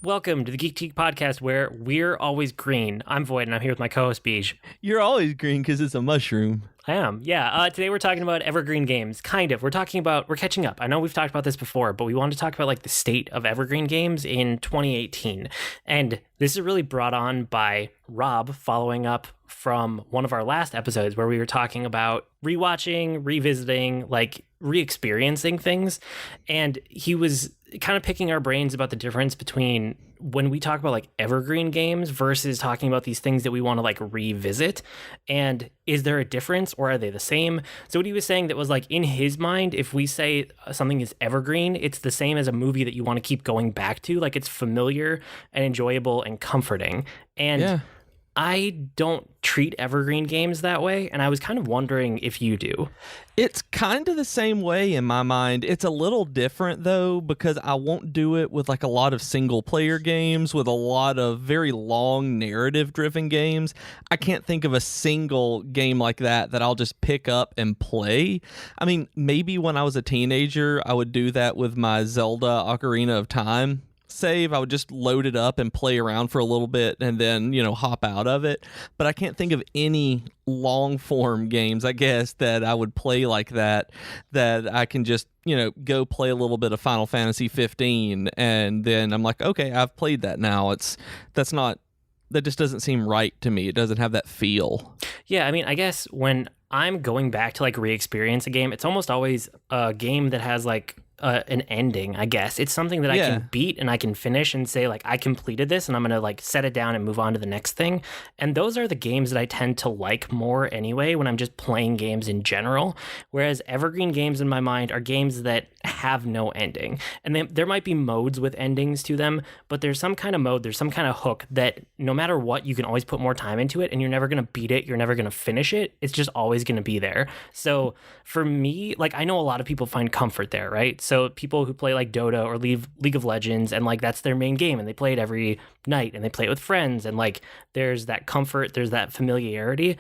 Welcome to the Geekery podcast, where we're always green. I'm Void, and I'm here with my co-host Beej. You're always green because it's a mushroom. I am, yeah. Today we're talking about Evergreen Games, kind of. We're catching up. I know we've talked about this before, but we wanted to talk about like the state of Evergreen Games in 2018. And this is really brought on by Rob, following up from one of our last episodes where we were talking about rewatching, revisiting, like re-experiencing things. And he was kind of picking our brains about the difference between when we talk about like evergreen games versus talking about these things that we want to like revisit. And is there a difference, or are they the same? So what he was saying that was like, in his mind, if we say something is evergreen, it's the same as a movie that you want to keep going back to. Like, it's familiar and enjoyable and comforting. And yeah. I don't treat evergreen games that way, and I was kind of wondering if you do. It's kind of the same way in my mind. It's a little different, though, because I won't do it with like a lot of single-player games, with a lot of very long narrative-driven games. I can't think of a single game like that I'll just pick up and play. I mean, maybe when I was a teenager, I would do that with my Zelda Ocarina of Time save. I would just load it up and play around for a little bit and then, hop out of it. But I can't think of any long form games, I guess, that I would play like that I can just, go play a little bit of Final Fantasy 15 and then I'm like, okay, I've played that now. That just doesn't seem right to me. It doesn't have that feel. Yeah, I mean, I guess when I'm going back to like re-experience a game, it's almost always a game that has like an ending, I guess. It's something that I can beat and I can finish and say like, I completed this and I'm gonna like set it down and move on to the next thing. And those are the games that I tend to like more anyway when I'm just playing games in general. Whereas evergreen games in my mind are games that have no ending. And there might be modes with endings to them, but there's some kind of mode, there's some kind of hook that no matter what, you can always put more time into it and you're never gonna beat it, you're never gonna finish it. It's just always gonna be there. So for me, like, I know a lot of people find comfort there, right? So people who play like Dota or League of Legends, and like that's their main game and they play it every night and they play it with friends, and like there's that comfort, there's that familiarity.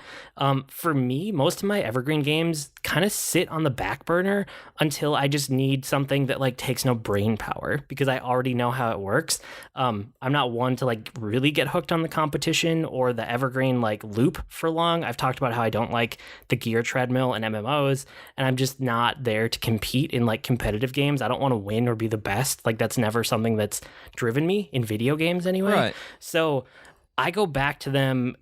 For me, most of my evergreen games kind of sit on the back burner until I just need something that like takes no brain power, because I already know how it works. I'm not one to like really get hooked on the competition or the evergreen like loop for long. I've talked about how I don't like the gear treadmill and MMOs, and I'm just not there to compete in like competitive games. I don't want to win or be the best. Like, that's never something that's driven me in video games anyway. Right. So I go back to them,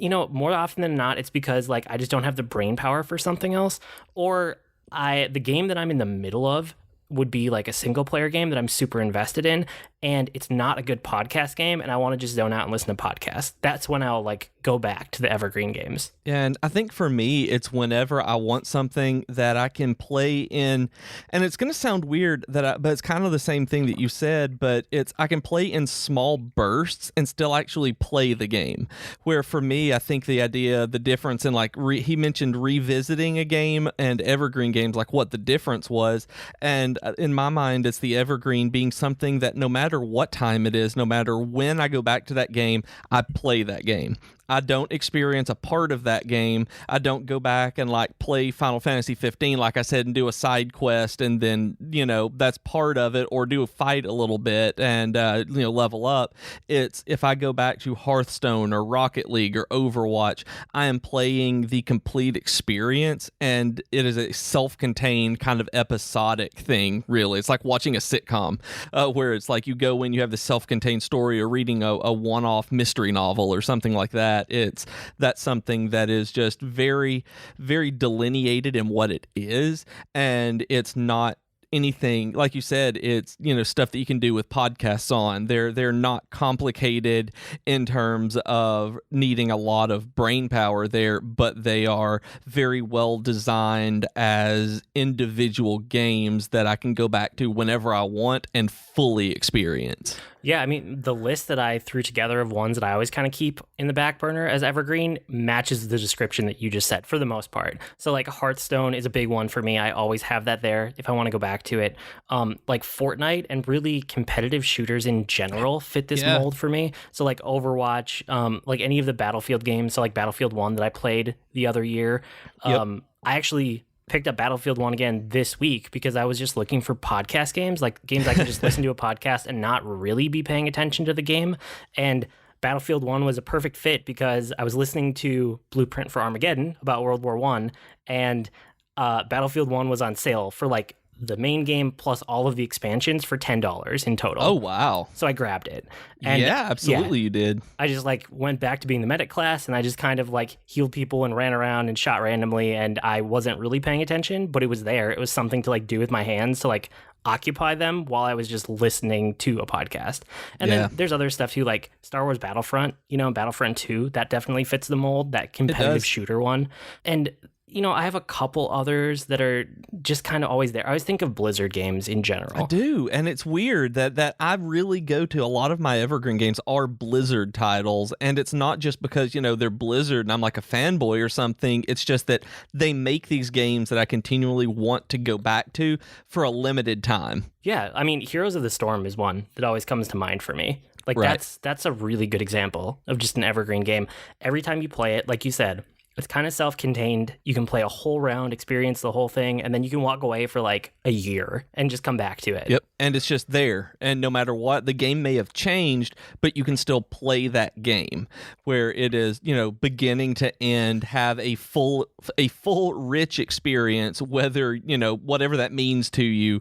more often than not, it's because like I just don't have the brain power for something else, or the game that I'm in the middle of would be like a single player game that I'm super invested in, and it's not a good podcast game, and I want to just zone out and listen to podcasts. That's when I'll like go back to the evergreen games. And I think for me, it's whenever I want something that I can play in, and it's going to sound weird but it's kind of the same thing that you said, but I can play in small bursts and still actually play the game. Where for me, I think the difference in like, he mentioned revisiting a game and evergreen games, like what the difference was. And in my mind, it's the evergreen being something that no matter what time it is, no matter when I go back to that game, I play that game. I don't experience a part of that game. I don't go back and like play Final Fantasy 15, like I said, and do a side quest and then, that's part of it, or do a fight a little bit and, level up. It's if I go back to Hearthstone or Rocket League or Overwatch, I am playing the complete experience, and it is a self-contained kind of episodic thing, really. It's like watching a sitcom where it's like you go in, you have the self-contained story, or reading a one-off mystery novel or something like that. That's something that is just very, very delineated in what it is, and it's not anything, like you said, it's stuff that you can do with podcasts on. They're not complicated in terms of needing a lot of brain power there, but they are very well designed as individual games that I can go back to whenever I want and fully experience. Yeah, I mean, the list that I threw together of ones that I always kind of keep in the back burner as evergreen matches the description that you just said for the most part. So like Hearthstone is a big one for me. I always have that there if I want to go back to it. Like Fortnite and really competitive shooters in general fit this mold for me. So like Overwatch, like any of the Battlefield games. So like Battlefield 1 that I played the other year. I actually picked up Battlefield 1 again this week because I was just looking for podcast games, like games I could just listen to a podcast and not really be paying attention to the game. And Battlefield 1 was a perfect fit because I was listening to Blueprint for Armageddon about World War I, and Battlefield 1 was on sale for like the main game plus all of the expansions for $10 in total. Oh, wow. So I grabbed it. And yeah, absolutely you did. I just like went back to being the medic class, and I just kind of like healed people and ran around and shot randomly, and I wasn't really paying attention, but it was there. It was something to like do with my hands to like occupy them while I was just listening to a podcast. And then there's other stuff too, like Star Wars Battlefront, Battlefront 2, that definitely fits the mold, that competitive shooter one. And I have a couple others that are just kind of always there. I always think of Blizzard games in general. I do, and it's weird that I really go to a lot of my Evergreen games are Blizzard titles, and it's not just because, they're Blizzard and I'm like a fanboy or something. It's just that they make these games that I continually want to go back to for a limited time. Yeah, I mean, Heroes of the Storm is one that always comes to mind for me. Like, that's a really good example of just an Evergreen game. Every time you play it, like you said, it's kind of self-contained. You can play a whole round, experience the whole thing, and then you can walk away for like a year and just come back to it. Yep, and it's just there. And no matter what, the game may have changed, but you can still play that game where it is, beginning to end, have a full, rich experience, whether, whatever that means to you,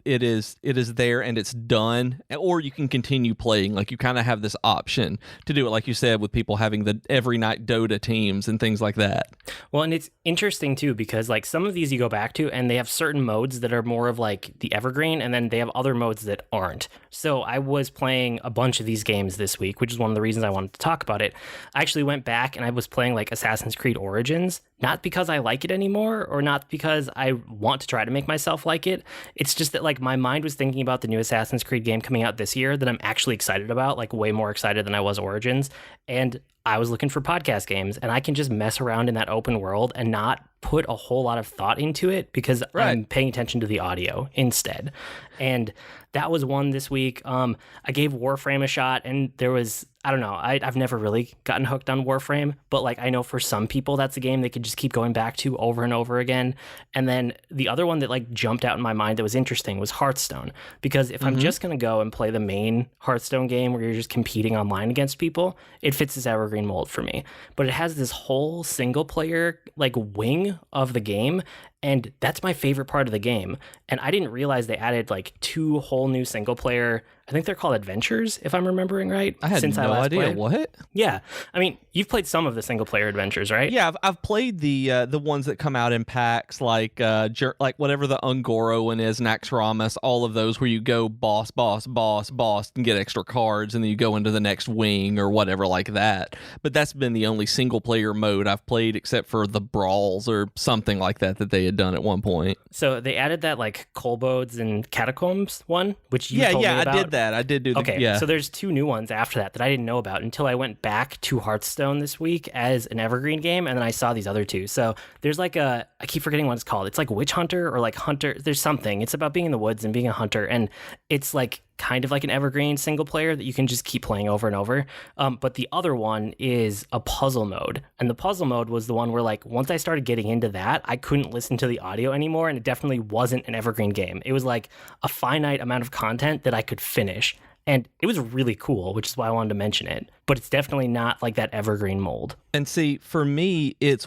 it is there and it's done, or you can continue playing. Like you kind of have this option to do it, like you said, with people having the every night Dota teams and things like that. Well, and it's interesting too because like some of these you go back to and they have certain modes that are more of like the Evergreen, and then they have other modes that aren't. So I was playing a bunch of these games this week, which is one of the reasons I wanted to talk about it. I actually went back and I was playing like Assassin's Creed Origins, not because I like it anymore or not because I want to try to make myself like it. It's just that like my mind was thinking about the new Assassin's Creed game coming out this year that I'm actually excited about, like way more excited than I was Origins. And I was looking for podcast games, and I can just mess around in that open world and not put a whole lot of thought into it because I'm paying attention to the audio instead. And that was one this week. I gave Warframe a shot, and there was, I don't know, I've never really gotten hooked on Warframe, but like I know for some people that's a game they could just keep going back to over and over again. And then the other one that like jumped out in my mind that was interesting was Hearthstone, because if I'm just going to go and play the main Hearthstone game where you're just competing online against people, it fits this Evergreen mold for me. But it has this whole single player like wing of the game, and that's my favorite part of the game. And I didn't realize they added like 2 whole new single player, I think they're called adventures, if I'm remembering right. I had no idea. What? Yeah. I mean, you've played some of the single player adventures, right? Yeah, I've played the ones that come out in packs, like whatever the Ungoro one is, Naxxramas, all of those where you go boss, and get extra cards, and then you go into the next wing or whatever like that. But that's been the only single player mode I've played, except for the brawls or something like that they had done at one point. So they added that like Kobolds and Catacombs one, which you told me about. I did that. I did do the Okay, so there's 2 new ones after that I didn't know about until I went back to Hearthstone this week as an Evergreen game, and then I saw these other 2. So there's like I keep forgetting what it's called. It's like Witch Hunter or like Hunter. There's something. It's about being in the woods and being a hunter, and it's like kind of like an Evergreen single player that you can just keep playing over and over. But the other one is a puzzle mode. And the puzzle mode was the one where like once I started getting into that, I couldn't listen to the audio anymore, and it definitely wasn't an Evergreen game. It was like a finite amount of content that I could finish. And it was really cool, which is why I wanted to mention it. But it's definitely not like that Evergreen mold. And see, for me, it's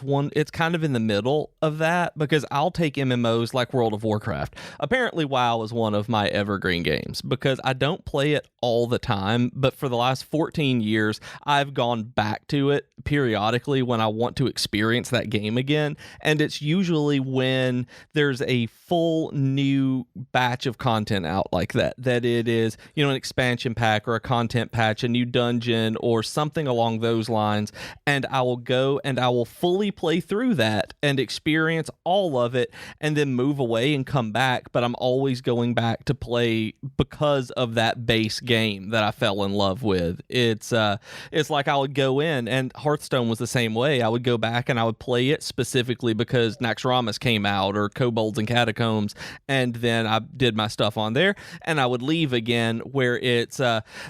kind of in the middle of that, because I'll take MMOs like World of Warcraft. Apparently, WoW is one of my Evergreen games because I don't play it all the time, but for the last 14 years, I've gone back to it periodically when I want to experience that game again. And it's usually when there's a full new batch of content out like that it is, an expansion pack or a content patch, a new dungeon or something along those lines. And I will go and I will fully play through that and experience all of it and then move away and come back. But I'm always going back to play because of that base game that I fell in love with. It's like I would go in, and Hearthstone was the same way. I would go back and I would play it specifically because Naxxramas came out or Kobolds and Catacombs, and then I did my stuff on there and I would leave again, where it's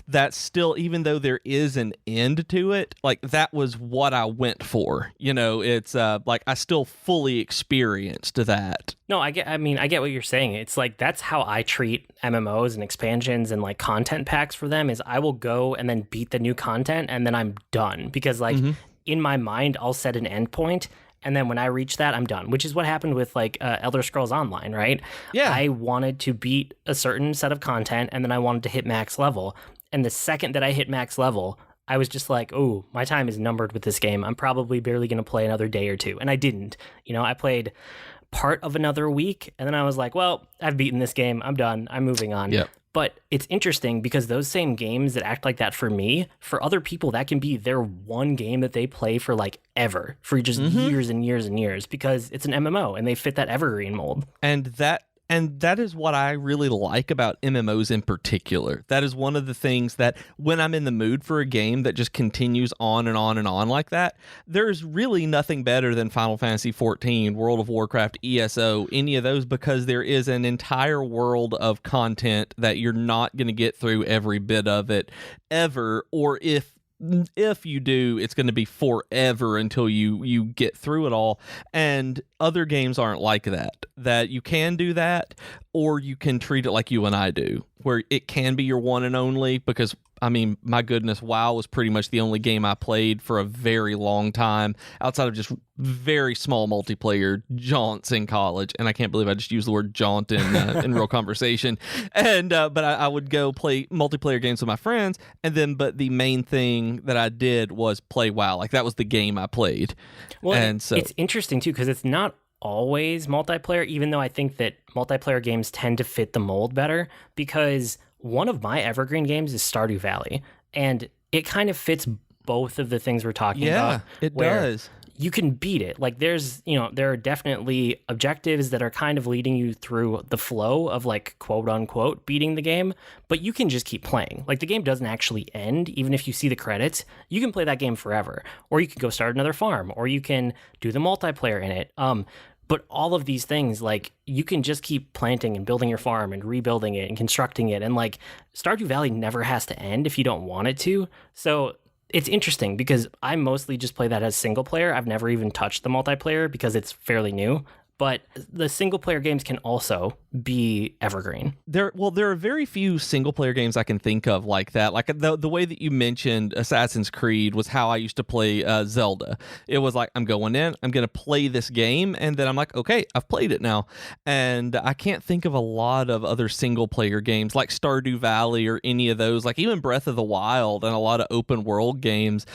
that's still, even though there is an an end to it, like that was what I went for. It's like I still fully experienced that. No, I get what you're saying. It's like that's how I treat MMOs and expansions and like content packs for them is I will go and then beat the new content and then I'm done because like in my mind I'll set an end point. And then when I reach that, I'm done, which is what happened with like Elder Scrolls Online, right? Yeah. I wanted to beat a certain set of content and then I wanted to hit max level. And the second that I hit max level, I was just like, oh, my time is numbered with this game. I'm probably barely going to play another day or two. And I didn't. I played part of another week and then I was like, well, I've beaten this game. I'm done. I'm moving on. Yep. But it's interesting because those same games that act like that for me, for other people, that can be their one game that they play for like ever, for just years and years and years, because it's an MMO and they fit that evergreen mold. And that is what I really like about MMOs in particular. That is one of the things that when I'm in the mood for a game that just continues on and on and on like that, there's really nothing better than Final Fantasy XIV, World of Warcraft, ESO, any of those, because there is an entire world of content that you're not going to get through every bit of it ever, or if you do, it's going to be forever until you get through it all. And other games aren't like that you can do that, or you can treat it like you and I do, where it can be your one and only, because I mean, my goodness, WoW was pretty much the only game I played for a very long time, outside of just very small multiplayer jaunts in college. And I can't believe I just used the word jaunt in real conversation. And but I would go play multiplayer games with my friends, but the main thing that I did was play WoW. Like that was the game I played. Well, and so it's interesting too because it's not always multiplayer, even though I think that multiplayer games tend to fit the mold better, because one of my evergreen games is Stardew Valley, and it kind of fits both of the things we're talking about. Yeah, it does. You can beat it. Like there are definitely objectives that are kind of leading you through the flow of like quote unquote beating the game, but you can just keep playing. Like the game doesn't actually end, even if you see the credits. You can play that game forever, or you can go start another farm, or you can do the multiplayer in it. But all of these things, like, you can just keep planting and building your farm and rebuilding it and constructing it. And, like, Stardew Valley never has to end if you don't want it to. So it's interesting because I mostly just play that as single player. I've never even touched the multiplayer because it's fairly new. But the single player games can also be evergreen. There are very few single player games I can think of like that. Like the way that you mentioned Assassin's Creed was how I used to play Zelda. It was like, I'm going in, I'm going to play this game, and then I'm like, okay, I've played it now. And I can't think of a lot of other single player games like Stardew Valley or any of those, like even Breath of the Wild and a lot of open world games.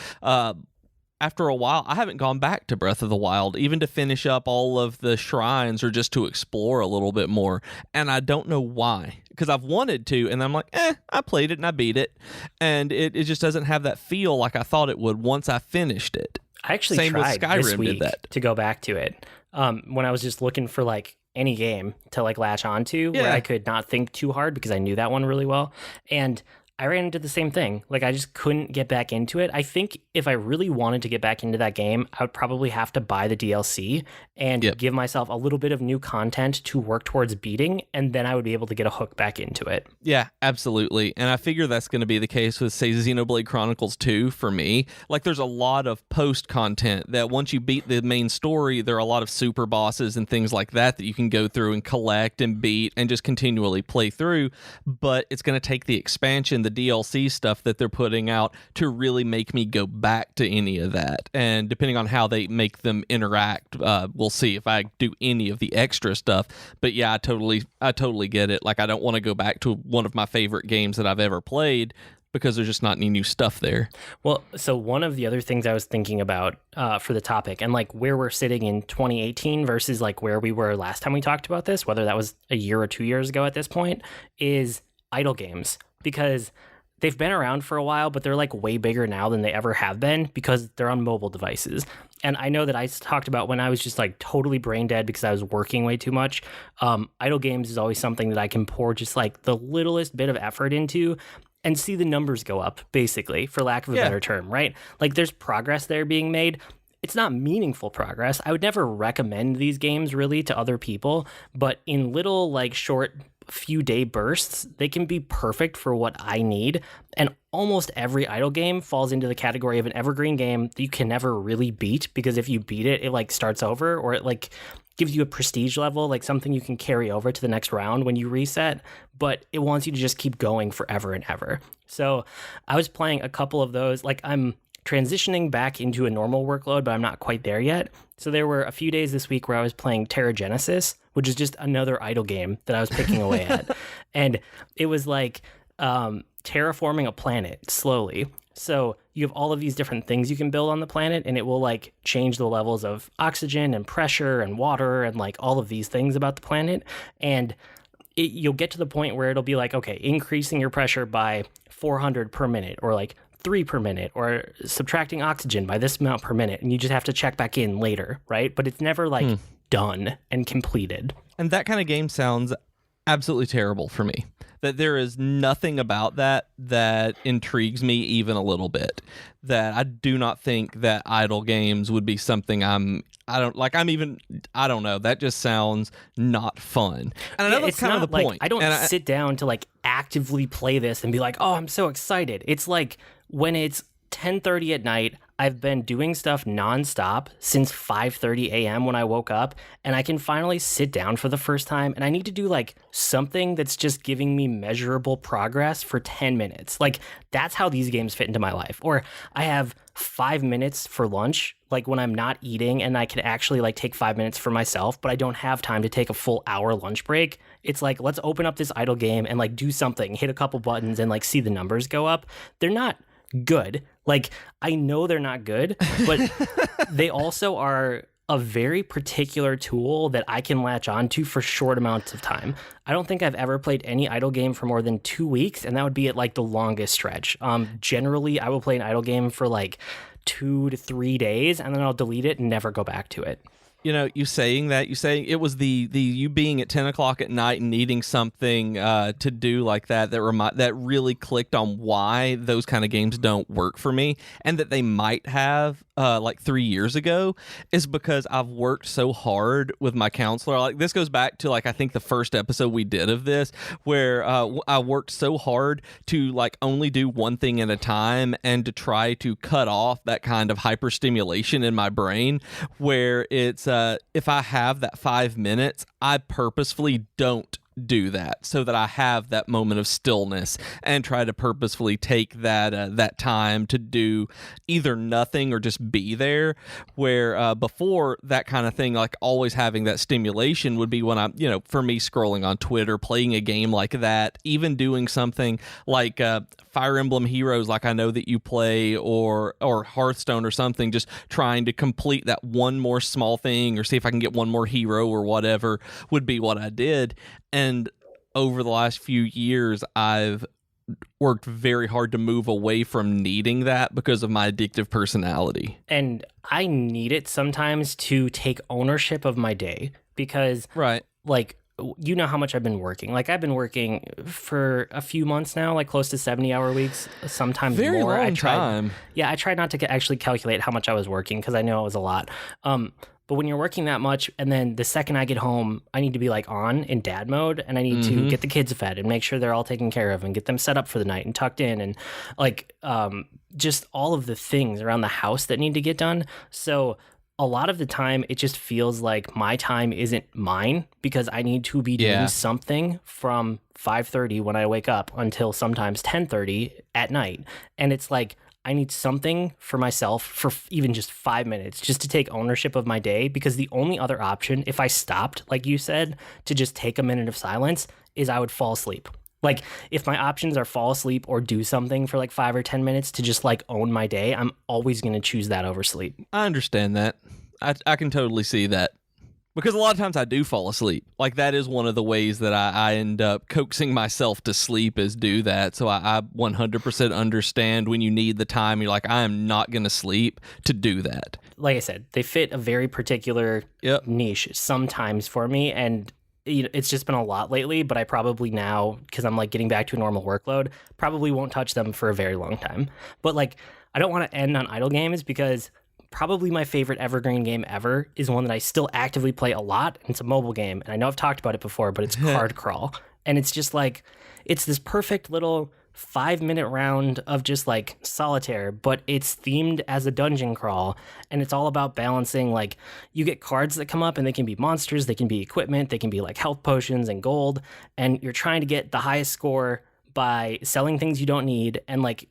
After a while, I haven't gone back to Breath of the Wild, even to finish up all of the shrines or just to explore a little bit more. And I don't know why, because I've wanted to, and I'm like, I played it and I beat it. And it just doesn't have that feel like I thought it would once I finished it. I actually tried this week to go back to it when I was just looking for like any game to like latch onto where I could not think too hard because I knew that one really well. And I ran into the same thing. Like, I just couldn't get back into it. I think if I really wanted to get back into that game, I would probably have to buy the DLC and give myself a little bit of new content to work towards beating, and then I would be able to get a hook back into it. Yeah, absolutely. And I figure that's going to be the case with, say, Xenoblade Chronicles 2 for me. Like, there's a lot of post-content that once you beat the main story, there are a lot of super bosses and things like that that you can go through and collect and beat and just continually play through. But it's going to take the expansion, the DLC stuff that they're putting out, to really make me go back to any of that. And depending on how they make them interact, we'll see if I do any of the extra stuff. But yeah, I totally get it. Like, I don't want to go back to one of my favorite games that I've ever played because there's just not any new stuff there. Well, so one of the other things I was thinking about for the topic, and like where we're sitting in 2018 versus like where we were last time we talked about this, whether that was a year or 2 years ago at this point, is idle games. Because they've been around for a while, but they're like way bigger now than they ever have been because they're on mobile devices. And I know that I talked about when I was just like totally brain dead because I was working way too much. Idle games is always something that I can pour just like the littlest bit of effort into and see the numbers go up, basically, for lack of a better term, right? Like, there's progress there being made. It's not meaningful progress. I would never recommend these games really to other people, but in little like short few day bursts, they can be perfect for what I need. And almost every idle game falls into the category of an evergreen game that you can never really beat, because if you beat it, it like starts over, or it like gives you a prestige level, like something you can carry over to the next round when you reset, but it wants you to just keep going forever and ever. So I was playing a couple of those. Like, I'm transitioning back into a normal workload, but I'm not quite there yet. So there were a few days this week where I was playing Terra Genesis, which is just another idle game that I was picking away at. And it was like terraforming a planet slowly. So you have all of these different things you can build on the planet, and it will like change the levels of oxygen and pressure and water and like all of these things about the planet. And you'll get to the point where it'll be like, okay, increasing your pressure by 400 per minute, or like 3 per minute, or subtracting oxygen by this amount per minute, and you just have to check back in later, right? But it's never like done and completed. And that kind of game sounds absolutely terrible for me. That there is nothing about that intrigues me even a little bit. That I do not think that idle games would be something I don't know. That just sounds not fun. And I know that's kind of the like, point. I don't sit down to like actively play this and be like, oh, I'm so excited. It's like when it's 10:30 at night, I've been doing stuff nonstop since 5:30 a.m. when I woke up, and I can finally sit down for the first time, and I need to do like something that's just giving me measurable progress for 10 minutes. Like, that's how these games fit into my life. Or I have 5 minutes for lunch, like when I'm not eating, and I can actually like take 5 minutes for myself, but I don't have time to take a full hour lunch break. It's like, let's open up this idle game and like do something, hit a couple buttons and like see the numbers go up. They're not good. Like, I know they're not good, but they also are a very particular tool that I can latch onto for short amounts of time. I don't think I've ever played any idle game for more than 2 weeks, and that would be at like the longest stretch. Generally, I will play an idle game for like 2 to 3 days, and then I'll delete it and never go back to it. You know, you saying it was the you being at 10 o'clock at night and needing something to do like that really clicked on why those kind of games don't work for me, and that they might have like 3 years ago, is because I've worked so hard with my counselor. Like, this goes back to like, I think the first episode we did of this, where I worked so hard to like only do one thing at a time, and to try to cut off that kind of hyperstimulation in my brain, where it's if I have that 5 minutes, I purposefully don't do that, so that I have that moment of stillness, and try to purposefully take that time to do either nothing or just be there. Where before, that kind of thing, like always having that stimulation, would be when I'm, for me, scrolling on Twitter, playing a game like that, even doing something like Fire Emblem Heroes, like I know that you play, or Hearthstone or something, just trying to complete that one more small thing, or see if I can get one more hero or whatever, would be what I did. And over the last few years, I've worked very hard to move away from needing that because of my addictive personality. And I need it sometimes to take ownership of my day, because, right, like, you know how much I've been working. Like, I've been working for a few months now, like close to 70-hour weeks, sometimes very more. Long time. Yeah, I tried not to actually calculate how much I was working, because I know it was a lot. But when you're working that much, and then the second I get home, I need to be like on in dad mode, and I need to get the kids fed and make sure they're all taken care of and get them set up for the night and tucked in, and like just all of the things around the house that need to get done. So a lot of the time, it just feels like my time isn't mine, because I need to be doing something from 5:30 when I wake up until sometimes 10:30 at night. And it's like, I need something for myself for even just 5 minutes, just to take ownership of my day, because the only other option, if I stopped, like you said, to just take a minute of silence, is I would fall asleep. Like, if my options are fall asleep or do something for like 5 or 10 minutes to just like own my day, I'm always going to choose that over sleep. I understand that. I can totally see that. Because a lot of times I do fall asleep. Like, that is one of the ways that I end up coaxing myself to sleep, is do that. So I 100% understand when you need the time, you're like, I am not going to sleep, to do that. Like I said, they fit a very particular niche sometimes for me. And it's just been a lot lately, but I probably now, because I'm like getting back to a normal workload, probably won't touch them for a very long time. But like, I don't want to end on idle games, because probably my favorite evergreen game ever is one that I still actively play a lot, and it's a mobile game. And I know I've talked about it before, but it's Card Crawl. And it's just like, it's this perfect little 5-minute round of just like solitaire, but it's themed as a dungeon crawl, and it's all about balancing. Like, you get cards that come up, and they can be monsters, they can be equipment, they can be like health potions and gold, and you're trying to get the highest score by selling things you don't need and like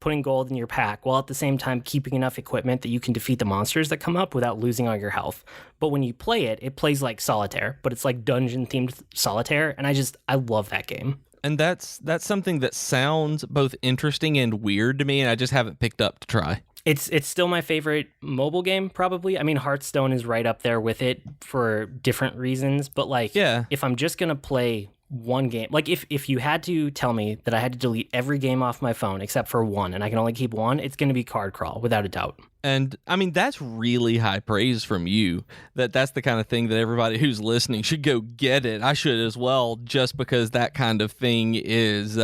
putting gold in your pack, while at the same time keeping enough equipment that you can defeat the monsters that come up without losing all your health. But when you play it, it plays like solitaire, but it's like dungeon themed solitaire, and I love that game. And that's something that sounds both interesting and weird to me, and I just haven't picked up to try. It's still my favorite mobile game, probably. I mean, Hearthstone is right up there with it for different reasons, but like, if I'm just gonna play one game, like if you had to tell me that I had to delete every game off my phone except for one, and I can only keep one, it's gonna be Card Crawl, without a doubt. And I mean, that's really high praise from you. That's the kind of thing that everybody who's listening should go get it. I should as well, just because that kind of thing is,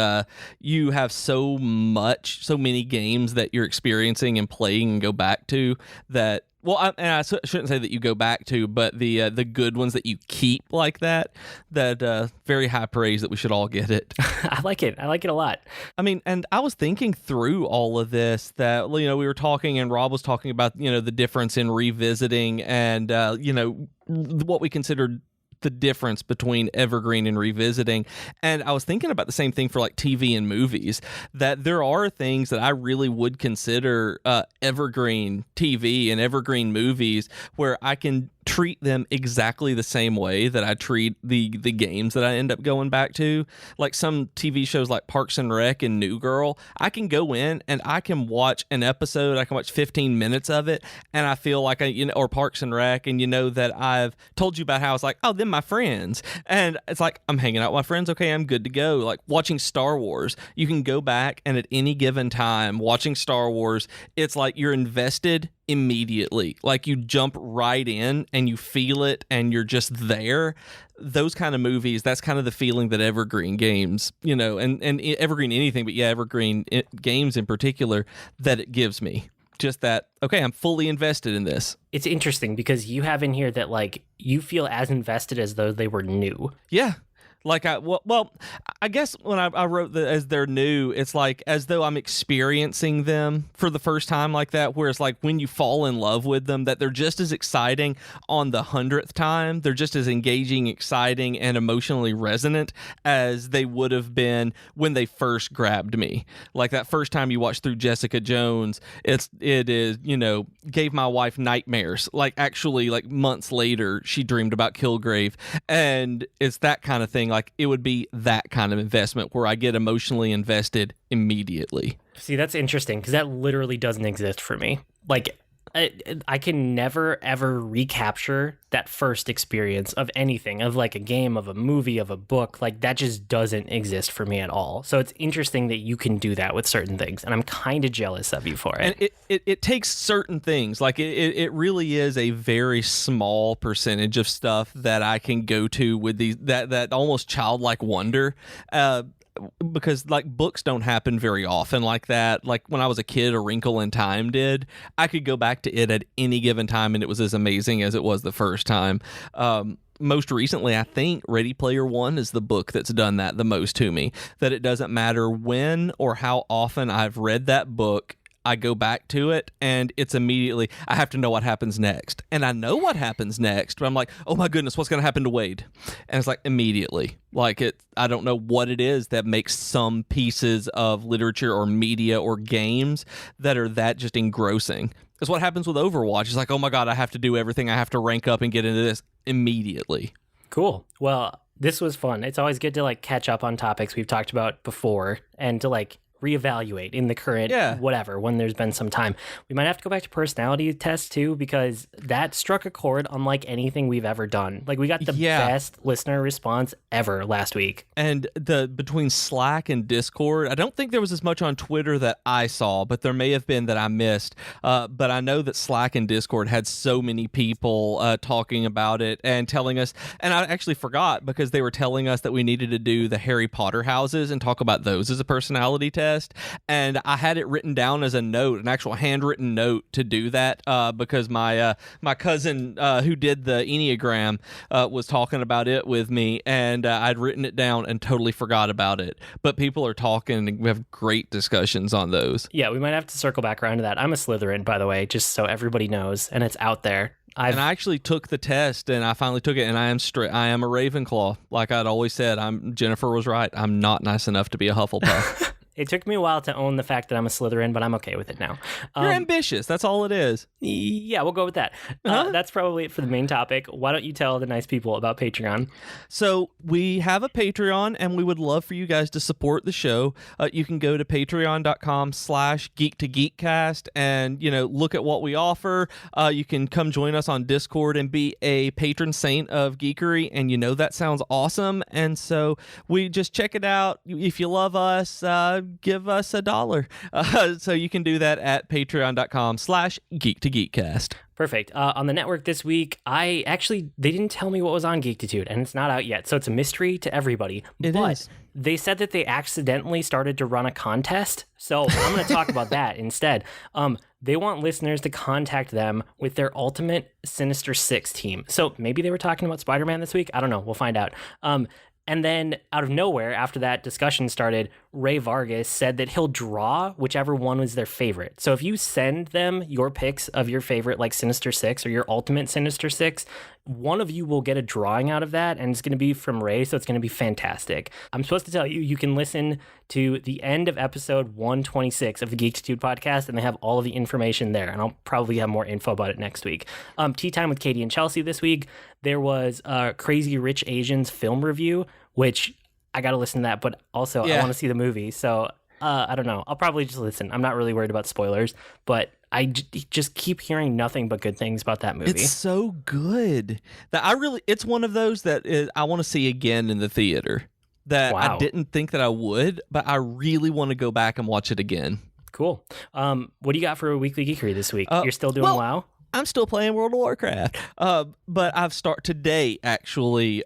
you have so many games that you're experiencing and playing and go back to that. Well, I shouldn't say that you go back to, but the good ones that you keep like that, very high praise that we should all get it. I like it. I like it a lot. I mean, and I was thinking through all of this that, we were talking, and Rob was talking about, the difference in revisiting and, what we considered the difference between evergreen and revisiting. And I was thinking about the same thing for like TV and movies, that there are things that I really would consider evergreen TV and evergreen movies where I can treat them exactly the same way that I treat the games that I end up going back to. Like some TV shows like Parks and Rec and New Girl, I can go in and I can watch an episode, I can watch 15 minutes of it, and I feel like or Parks and Rec, and that I've told you about how it's like, oh, them my friends, and it's like, I'm hanging out with my friends, okay, I'm good to go. Like watching Star Wars, you can go back and at any given time watching Star Wars, it's like you're invested immediately. Like you jump right in and you feel it and you're just there. Those kind of movies, that's kind of the feeling that Evergreen Games, and Evergreen anything, but Evergreen Games in particular, that it gives me. Just that, okay, I'm fully invested in this. It's interesting because you have in here that like you feel as invested as though they were new. Yeah. Like I guess when I wrote as they're new, it's like as though I'm experiencing them for the first time like that, where it's like when you fall in love with them, that they're just as exciting on the 100th time. They're just as engaging, exciting, and emotionally resonant as they would have been when they first grabbed me. Like that first time you watched through Jessica Jones, it is, gave my wife nightmares. Like actually, like months later, she dreamed about Kilgrave, and it's that kind of thing. Like it would be that kind of investment where I get emotionally invested immediately. See, that's interesting because that literally doesn't exist for me. Like I can never ever recapture that first experience of anything, of like a game, of a movie, of a book. Like that just doesn't exist for me at all. So it's interesting that you can do that with certain things, and I'm kind of jealous of you for it. And it takes certain things. Like it really is a very small percentage of stuff that I can go to with these that almost childlike wonder. Because like books don't happen very often like that. Like when I was a kid, A Wrinkle in Time did. I could go back to it at any given time and it was as amazing as it was the first time. Most recently, I think Ready Player One is the book that's done that the most to me. That it doesn't matter when or how often I've read that book, I go back to it and it's immediately, I have to know what happens next. And I know what happens next, but I'm like, oh my goodness, what's going to happen to Wade? And it's like immediately. Like I don't know what it is that makes some pieces of literature or media or games that are that just engrossing. It's what happens with Overwatch. It's like, oh my God, I have to do everything. I have to rank up and get into this immediately. Cool. Well, this was fun. It's always good to like catch up on topics we've talked about before and to like reevaluate in the current whatever when there's been some time. We might have to go back to personality tests too, because that struck a chord unlike anything we've ever done. Like we got the best listener response ever last week. And between Slack and Discord, I don't think there was as much on Twitter that I saw, but there may have been that I missed. But I know that Slack and Discord had so many people talking about it and telling us, and I actually forgot because they were telling us that we needed to do the Harry Potter houses and talk about those as a personality test. test, and I had it written down as a note, an actual handwritten note to do that, because my cousin who did the Enneagram was talking about it with me, and I'd written it down and totally forgot about it. But people are talking, and we have great discussions on those. Yeah, we might have to circle back around to that. I'm a Slytherin, by the way, just so everybody knows, and it's out there. And I actually took the test, and I finally took it, and I am a Ravenclaw. Like I'd always said, Jennifer was right. I'm not nice enough to be a Hufflepuff. It took me a while to own the fact that I'm a Slytherin, but I'm okay with it now. You're ambitious. That's all it is. Yeah, we'll go with that. That's probably it for the main topic. Why don't you tell the nice people about Patreon? So we have a Patreon, and we would love for you guys to support the show. You can go to patreon.com/geek2geekcast and, look at what we offer. You can come join us on Discord and be a patron saint of Geekery, and that sounds awesome. And so we just check it out. If you love us, give us $1. So you can do that at patreon.com/geek2geekcast. Perfect. On the network this week, they didn't tell me what was on Geektitude, and it's not out yet, so it's a mystery to everybody. It is. They said that they accidentally started to run a contest, so I'm going to talk about that instead. They want listeners to contact them with their ultimate Sinister Six team. So maybe they were talking about Spider-Man this week. I don't know. We'll find out. And then out of nowhere, after that discussion started, Ray Vargas said that he'll draw whichever one was their favorite. So if you send them your picks of your favorite, like Sinister Six or your ultimate Sinister Six, one of you will get a drawing out of that, and it's going to be from Ray, so it's going to be fantastic. I'm supposed to tell you, you can listen to the end of episode 126 of the Geektitude podcast, and they have all of the information there, and I'll probably have more info about it next week. Tea Time with Katie and Chelsea this week. There was Crazy Rich Asians film review, which I got to listen to that, but also I want to see the movie, so I don't know. I'll probably just listen. I'm not really worried about spoilers, but I just keep hearing nothing but good things about that movie. It's so good that it's one of those that I want to see again in the theater. That I didn't think that I would, but I really want to go back and watch it again. Cool. What do you got for a weekly geekery this week? You're still doing WoW? I'm still playing World of Warcraft. But I've started today, actually.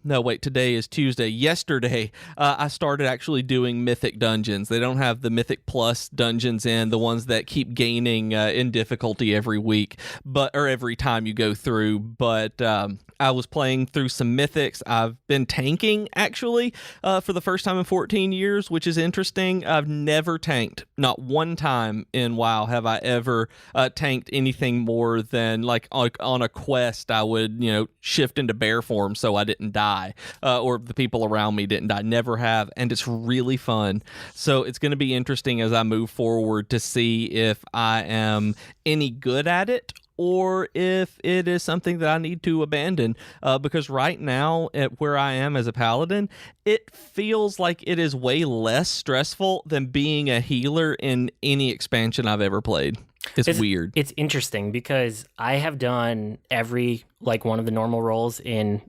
No, wait, today is Tuesday. Yesterday, I started actually doing Mythic dungeons. They don't have the Mythic Plus dungeons the ones that keep gaining in difficulty every week, or every time you go through. But I was playing through some Mythics. I've been tanking, actually, for the first time in 14 years, which is interesting. I've never tanked. Not one time in WoW have I ever tanked anything more than, like, on a quest, I would, shift into bear form so I didn't die. Or the people around me didn't die. Never have, and it's really fun. So it's going to be interesting as I move forward to see if I am any good at it or if it is something that I need to abandon. Because right now, at where I am as a paladin, it feels like it is way less stressful than being a healer in any expansion I've ever played. It's weird. It's interesting because I have done every, one of the normal roles in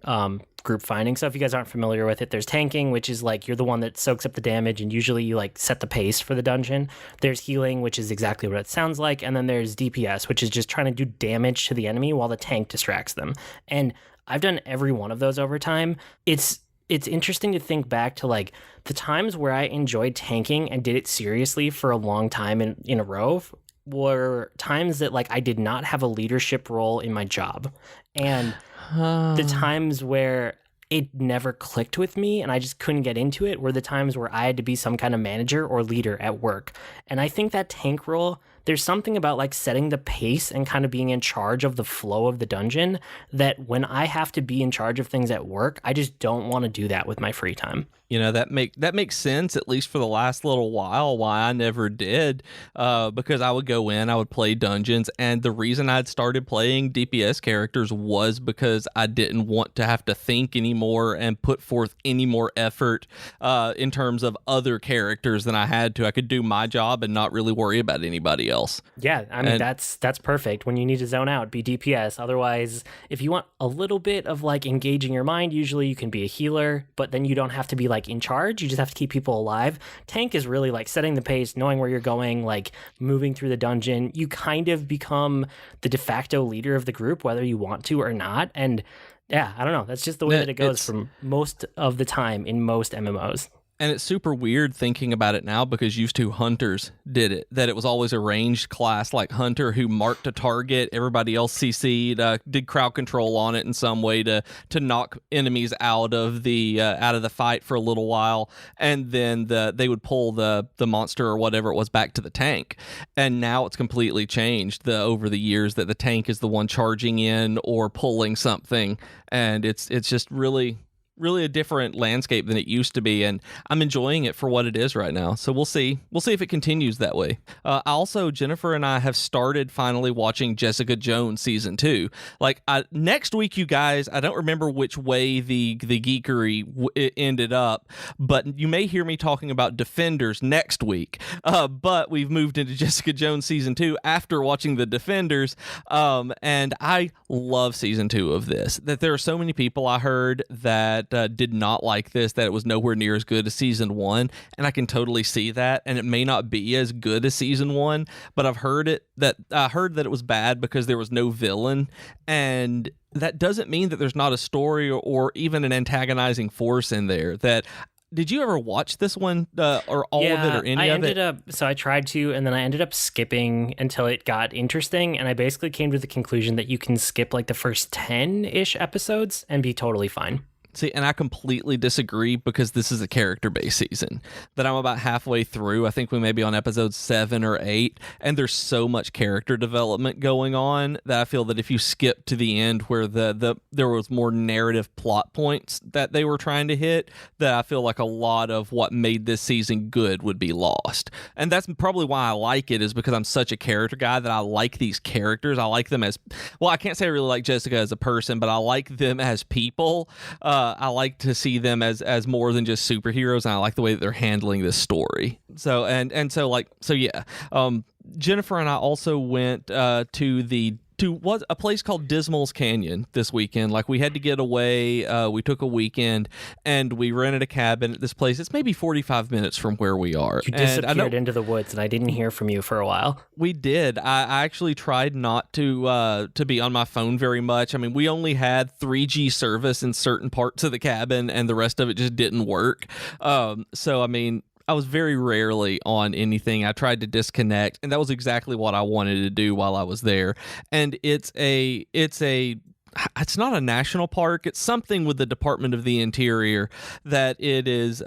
group finding. So if you guys aren't familiar with it, there's tanking, which is you're the one that soaks up the damage, and usually you set the pace for the dungeon. There's healing, which is exactly what it sounds like, and then there's DPS, which is just trying to do damage to the enemy while the tank distracts them. And I've done every one of those over time. It's interesting to think back to the times where I enjoyed tanking and did it seriously for a long time in a row were times that I did not have a leadership role in my job. And the times where it never clicked with me and I just couldn't get into it were the times where I had to be some kind of manager or leader at work. And I think that tank role, there's something about setting the pace and kind of being in charge of the flow of the dungeon that when I have to be in charge of things at work, I just don't want to do that with my free time. That makes sense, at least for the last little while, why I never did, because I would go in, I would play dungeons, and the reason I'd started playing DPS characters was because I didn't want to have to think anymore and put forth any more effort in terms of other characters than I had to. I could do my job and not really worry about anybody else. Yeah, I mean, that's perfect. When you need to zone out, be DPS. Otherwise, if you want a little bit of engaging your mind, usually you can be a healer, but then you don't have to be in charge. You just have to keep people alive. Tank is really setting the pace, knowing where you're going, moving through the dungeon. You kind of become the de facto leader of the group, whether you want to or not. And yeah, I don't know. That's just the way that it goes from most of the time in most MMOs. And it's super weird thinking about it now because used to hunters did it, that it was always a ranged class like hunter who marked a target, everybody else CC'd, did crowd control on it in some way to knock enemies out of the fight for a little while, and then they would pull the monster or whatever it was back to the tank. And now it's completely changed over the years that the tank is the one charging in or pulling something, and it's just really a different landscape than it used to be, and I'm enjoying it for what it is right now. So we'll see if it continues that way. Also, Jennifer and I have started finally watching Jessica Jones season 2. Next week, you guys, I don't remember which way the Geekery it ended up, but you may hear me talking about Defenders next week. But we've moved into Jessica Jones season 2 after watching the Defenders, and I love season 2 of this. That there are so many people I heard that did not like this, that it was nowhere near as good as season 1, and I can totally see that, and it may not be as good as season 1, but I heard that it was bad because there was no villain, and that doesn't mean that there's not a story or even an antagonizing force in there. Did you ever watch this one, or all of it, or any of it? So I tried to, and then I ended up skipping until it got interesting, and I basically came to the conclusion that you can skip like the first 10-ish episodes and be totally fine. See, and I completely disagree because this is a character-based season that I'm about halfway through. I think we may be on episode 7 or 8, and there's so much character development going on that I feel that if you skip to the end where there was more narrative plot points that they were trying to hit, that I feel like a lot of what made this season good would be lost. And that's probably why I like it, is because I'm such a character guy that I like these characters. I like them as, well, I can't say I really like Jessica as a person, but I like them as people. I like to see them as more than just superheroes, and I like the way that they're handling this story. So yeah. Jennifer and I also went to a place called Dismal's Canyon this weekend. Like, we had to get away. We took a weekend and we rented a cabin at this place. It's maybe 45 minutes from where we are. You disappeared into the woods, and I didn't hear from you for a while. We did. I actually tried not to be on my phone very much. I mean, we only had 3G service in certain parts of the cabin, and the rest of it just didn't work. So, I mean, I was very rarely on anything. I tried to disconnect, and that was exactly what I wanted to do while I was there. And it's not a national park. It's something with the Department of the Interior, that it is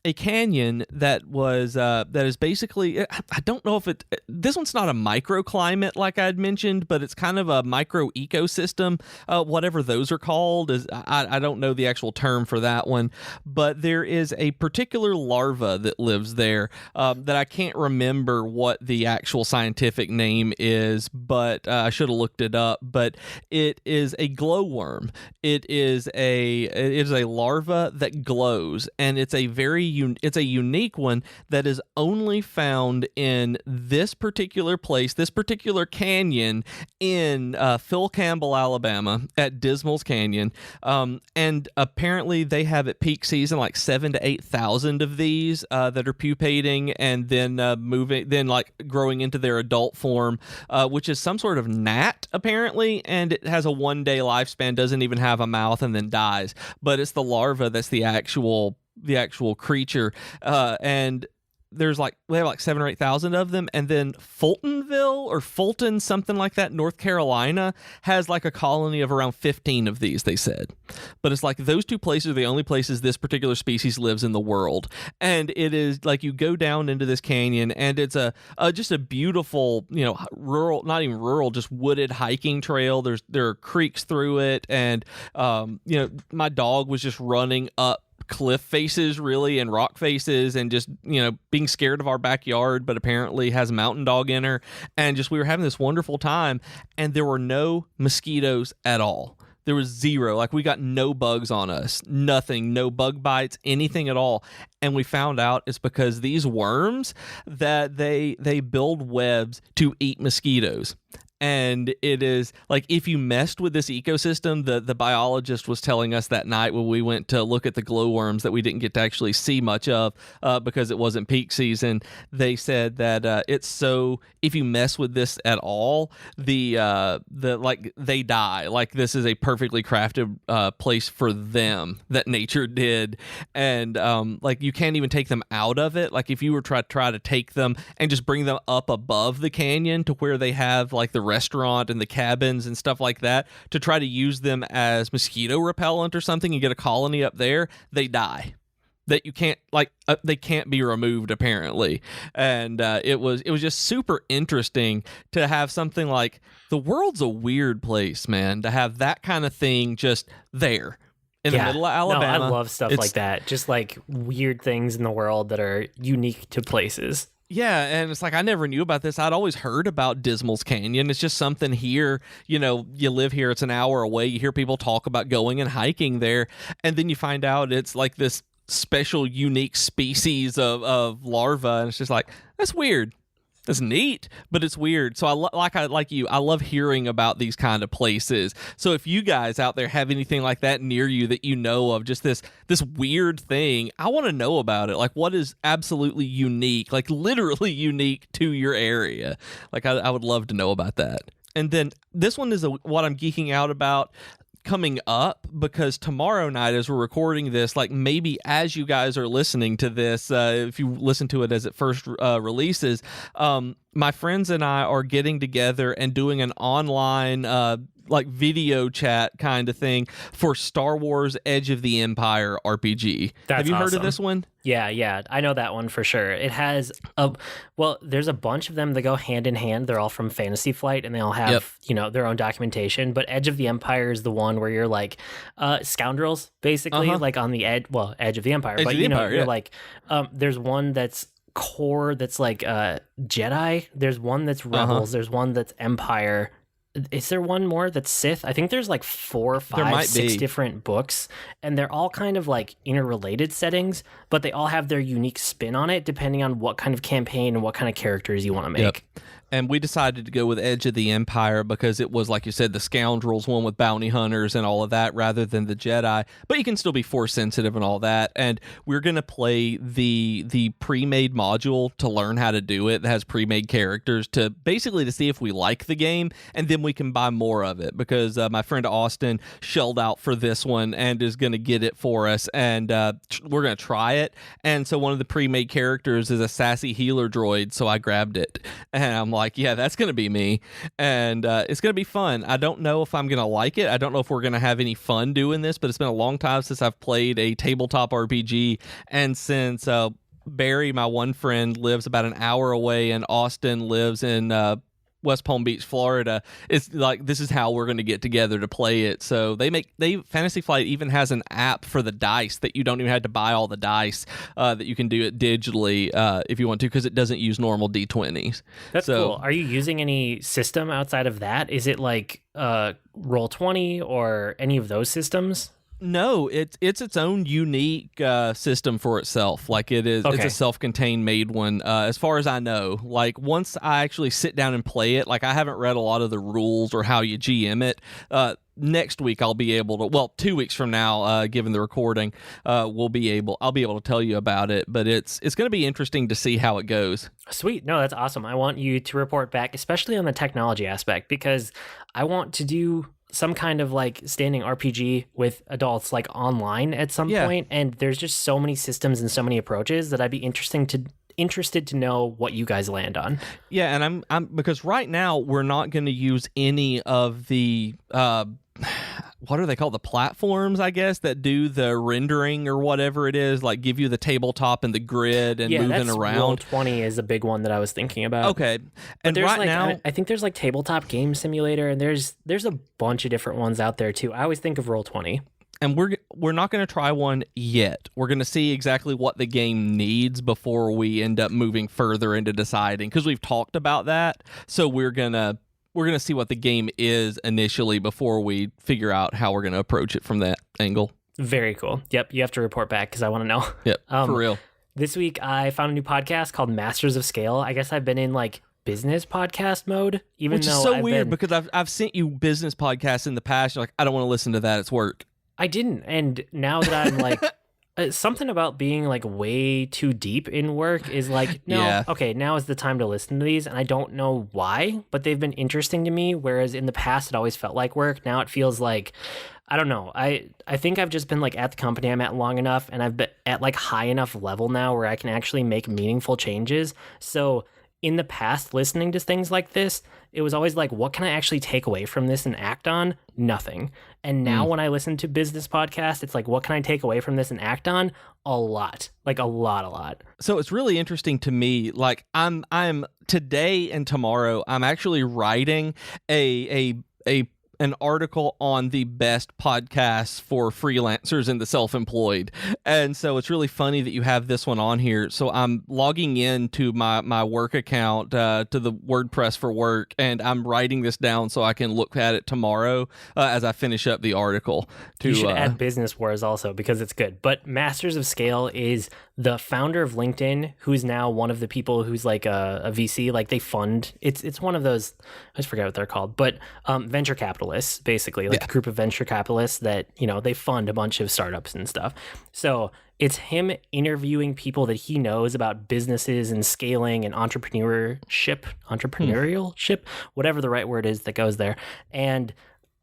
a canyon that is basically, I don't know if this one's not a microclimate like I'd mentioned, but it's kind of a micro ecosystem, whatever those are called. I don't know the actual term for that one, but there is a particular larva that lives there that I can't remember what the actual scientific name is, but I should have looked it up. But it is a glowworm. It is a larva that glows, and it's a it's a unique one that is only found in this particular place, this particular canyon in Phil Campbell, Alabama, at Dismal's Canyon. And apparently they have at peak season like 7,000 to 8,000 of these that are pupating and then growing into their adult form, which is some sort of gnat apparently, and it has a 1-day lifespan, doesn't even have a mouth, and then dies. But it's the larva that's the actual creature, and we have like 7,000 or 8,000 of them. And then Fulton, something like that, North Carolina, has like a colony of around 15 of these, they said. But it's like those two places are the only places this particular species lives in the world. And it is like you go down into this canyon, and it's just a beautiful, rural, not even rural, just wooded hiking trail. There are creeks through it, and my dog was just running up cliff faces, really, and rock faces, and just being scared of our backyard, but apparently has a mountain dog in her, and just we were having this wonderful time, and there were no mosquitoes at all. There was zero. Like, we got no bugs on us, nothing, no bug bites, anything at all. And we found out it's because these worms, that they build webs to eat mosquitoes. And it is like, if you messed with this ecosystem, the biologist was telling us that night when we went to look at the glowworms that we didn't get to actually see much of because it wasn't peak season. They said that it's so, if you mess with this at all, the like they die. Like, this is a perfectly crafted place for them that nature did, and like, you can't even take them out of it. Like, if you were try to take them and just bring them up above the canyon to where they have like the restaurant and the cabins and stuff like that, to try to use them as mosquito repellent or something and get a colony up there, they die. That you can't, like, they can't be removed apparently. And it was just super interesting to have something like, the world's a weird place, man, to have that kind of thing just there in the middle of Alabama. No, I love stuff like that. Just like weird things in the world that are unique to places. Yeah, and it's like, I never knew about this. I'd always heard about Dismal's Canyon. It's just something here, you live here, it's an hour away, you hear people talk about going and hiking there, and then you find out it's like this special, unique species of larva, and it's just like, that's weird. It's neat, but it's weird. So I love hearing about these kind of places. So if you guys out there have anything like that near you that you know of, just this weird thing, I want to know about it. Like, what is absolutely unique, like literally unique to your area? Like, I would love to know about that. And then this one is what I'm geeking out about coming up, because tomorrow night, as we're recording this, like, maybe as you guys are listening to this, if you listen to it as it first releases, my friends and I are getting together and doing an online like video chat kind of thing for Star Wars Edge of the Empire RPG. Have you heard of this one? Yeah, I know that one for sure. It has there's a bunch of them that go hand in hand. They're all from Fantasy Flight, and they all have their own documentation. But Edge of the Empire is the one where you're like scoundrels, basically, like on the edge. Well, Edge of the Empire, but you're like there's one that's core, that's like Jedi. There's one that's Rebels. There's one that's Empire. Is there one more that's Sith? I think there's like 4, 5, 6 different books, and they're all kind of like interrelated settings, but they all have their unique spin on it depending on what kind of campaign and what kind of characters you want to make. Yep. And we decided to go with Edge of the Empire because it was, like you said, the scoundrels one with bounty hunters and all of that, rather than the Jedi. But you can still be force sensitive and all that. And we're going to play the pre-made module to learn how to do it. That has pre-made characters to see if we like the game, and then we can buy more of it, because my friend Austin shelled out for this one and is going to get it for us. And we're going to try it. And so one of the pre-made characters is a sassy healer droid. So I grabbed it, and I'm like, yeah, that's going to be me. And it's going to be fun. I don't know if I'm going to like it. I don't know if we're going to have any fun doing this, but it's been a long time since I've played a tabletop RPG. And since Barry, my one friend, lives about an hour away, and Austin lives in West Palm Beach, Florida, it's like, this is how we're going to get together to play it. So Fantasy Flight even has an app for the dice that you don't even have to buy all the dice, that you can do it digitally if you want to, because it doesn't use normal D20s. That's cool. Are you using any system outside of that? Is it like Roll20 or any of those systems? No, it's its own unique system for itself. Like, it is, It's a self-contained made one, as far as I know. Like, once I actually sit down and play it, like, I haven't read a lot of the rules or how you GM it. Next week I'll be able to, well, 2 weeks from now, given the recording, I'll be able to tell you about it. But it's going to be interesting to see how it goes. Sweet. No, that's awesome. I want you to report back, especially on the technology aspect, because I want to do some kind of like standing RPG with adults, like online at some point. And there's just so many systems and so many approaches that I'd be interested to know what you guys land on. Yeah, and I'm because right now we're not going to use any of the what are they called? The platforms, I guess, that do the rendering or whatever it is, like give you the tabletop and the grid and moving around. Roll20 is a big one that I was thinking about. Okay. And right now, I think there's like Tabletop Game Simulator, and there's a bunch of different ones out there too. I always think of Roll20. And we're not going to try one yet. We're going to see exactly what the game needs before we end up moving further into deciding, because we've talked about that. So we're going to see what the game is initially before we figure out how we're going to approach it from that angle. Very cool. Yep, you have to report back because I want to know. Yep, for real. This week I found a new podcast called Masters of Scale. I guess I've been in like business podcast mode, even Which though is so weird because I've sent you business podcasts in the past. You're like, I don't want to listen to that. It's work. I didn't. And now that I'm like, something about being like way too deep in work is like, no, okay, now is the time to listen to these. And I don't know why, but they've been interesting to me. Whereas in the past, it always felt like work. Now it feels like, I don't know. I think I've just been like at the company I'm at long enough, and I've been at like high enough level now where I can actually make meaningful changes. So in the past, listening to things like this, it was always like, what can I actually take away from this and act on? Nothing. And now when I listen to business podcasts, it's like, what can I take away from this and act on? A lot. Like a lot. So it's really interesting to me. Like I'm today and tomorrow, I'm actually writing an article on the best podcasts for freelancers and the self-employed. And so it's really funny that you have this one on here. So I'm logging into my work account to the WordPress for work, and I'm writing this down so I can look at it tomorrow as I finish up the article. You should add Business Wars also because it's good. But Masters of Scale is the founder of LinkedIn, who's now one of the people who's like a VC. Like they fund, it's one of those, I just forget what they're called, but venture capitalists, basically, like a group of venture capitalists that, you know, they fund a bunch of startups and stuff. So it's him interviewing people that he knows about businesses and scaling and entrepreneurship, whatever the right word is that goes there. And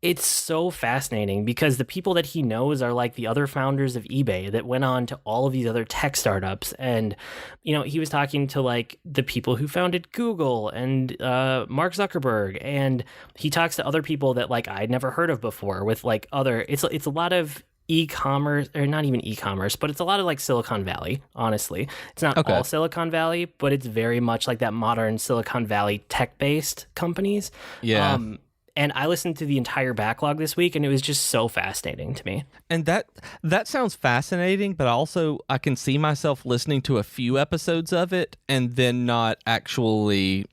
it's so fascinating because the people that he knows are like the other founders of eBay that went on to all of these other tech startups. And, you know, he was talking to like the people who founded Google and Mark Zuckerberg. And he talks to other people that like I'd never heard of before with like it's a lot of e-commerce, or not even e-commerce, but it's a lot of like Silicon Valley, honestly. It's not all Silicon Valley, but it's very much like that modern Silicon Valley tech-based companies. Yeah. And I listened to the entire backlog this week, and it was just so fascinating to me. And that sounds fascinating, but also I can see myself listening to a few episodes of it and then not actually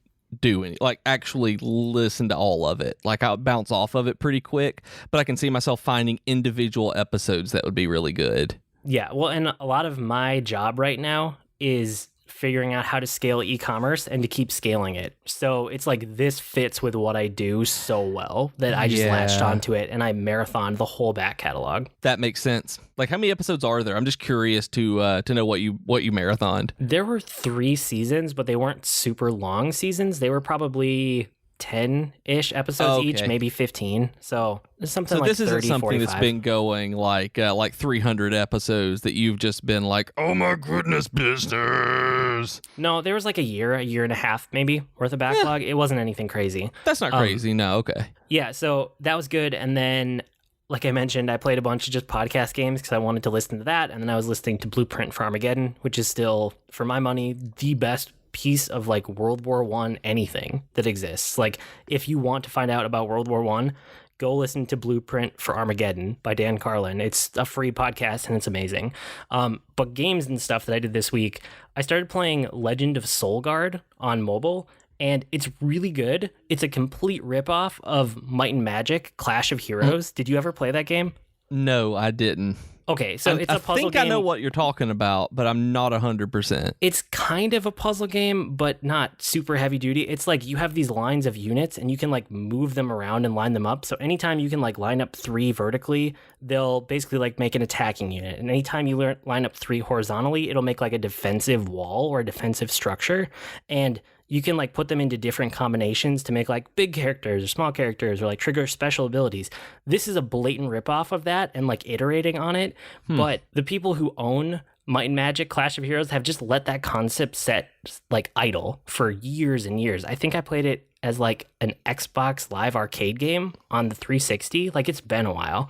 actually listen to all of it. Like I'll bounce off of it pretty quick, but I can see myself finding individual episodes that would be really good. Yeah, well, and a lot of my job right now is figuring out how to scale e-commerce and to keep scaling it. So it's like this fits with what I do so well that I just latched onto it and I marathoned the whole back catalog. That makes sense. Like how many episodes are there? I'm just curious to know what you marathoned. There were 3 seasons, but they weren't super long seasons. They were probably 10-ish episodes each, maybe 15. So it's something like 30, 45. So this isn't something that's been going like 300 episodes that you've just been like, oh my goodness, business. No, there was like a year and a half maybe worth of backlog. It wasn't anything crazy. That's not crazy. No, okay. Yeah, so that was good. And then, like I mentioned, I played a bunch of just podcast games because I wanted to listen to that. And then I was listening to Blueprint for Armageddon, which is still, for my money, the best piece of like World War I anything that exists. Like if you want to find out about World War I, go listen to Blueprint for Armageddon by Dan Carlin. It's a free podcast and it's amazing. But games and stuff that I did this week, I started playing Legend of Soulguard on mobile, and it's really good. It's a complete ripoff of Might and Magic Clash of Heroes. Did you ever play that game? No, I didn't. Okay, so it's a puzzle game. I think I know what you're talking about, but I'm not 100%. It's kind of a puzzle game, but not super heavy duty. It's like you have these lines of units and you can like move them around and line them up. So anytime you can like line up 3 vertically, they'll basically like make an attacking unit. And anytime you line up 3 horizontally, it'll make like a defensive wall or a defensive structure. And you can like put them into different combinations to make like big characters or small characters or like trigger special abilities. This is a blatant ripoff of that and like iterating on it. But the people who own Might and Magic Clash of Heroes have just let that concept set like idle for years and years. I think I played it as like an Xbox Live arcade game on the 360. Like it's been a while.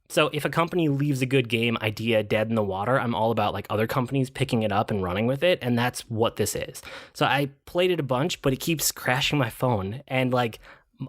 So if a company leaves a good game idea dead in the water, I'm all about like other companies picking it up and running with it. And that's what this is. So I played it a bunch, but it keeps crashing my phone. And like,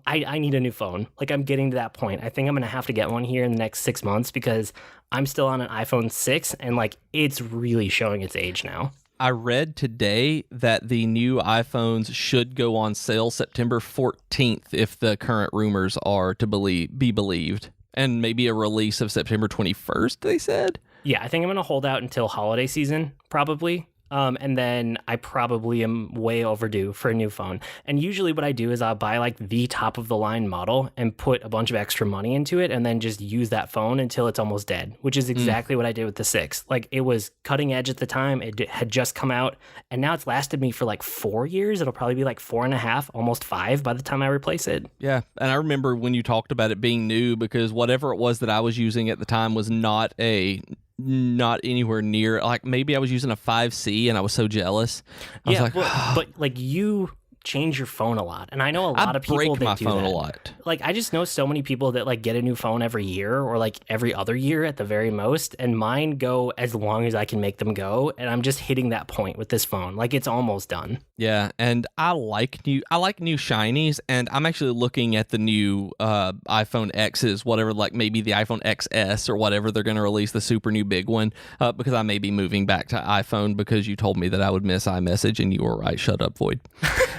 I need a new phone. Like I'm getting to that point. I think I'm going to have to get one here in the next 6 months because I'm still on an iPhone 6 and like it's really showing its age now. I read today that the new iPhones should go on sale September 14th if the current rumors are to be believed. And maybe a release of September 21st, they said? Yeah, I think I'm going to hold out until holiday season, probably. And then I probably am way overdue for a new phone. And usually what I do is I'll buy like the top of the line model and put a bunch of extra money into it and then just use that phone until it's almost dead, which is exactly what I did with the 6. Like, it was cutting edge at the time. It had just come out, and now it's lasted me for like 4 years. It'll probably be like 4.5, almost 5 by the time I replace it. Yeah, and I remember when you talked about it being new, because whatever it was that I was using at the time was not anywhere near, like, maybe I was using a 5C and I was so jealous. I was like, but like, you change your phone a lot, and I know a lot of people break that my do phone that. a lot. Like, I just know so many people that like get a new phone every year or like every other year at the very most, and mine go as long as I can make them go, and I'm just hitting that point with this phone. Like, it's almost done. Yeah, and I like new shinies, and I'm actually looking at the new iPhone X's, whatever, like maybe the iPhone XS or whatever they're going to release, the super new big one, because I may be moving back to iPhone because you told me that I would miss iMessage, and you were right. Shut up, Void.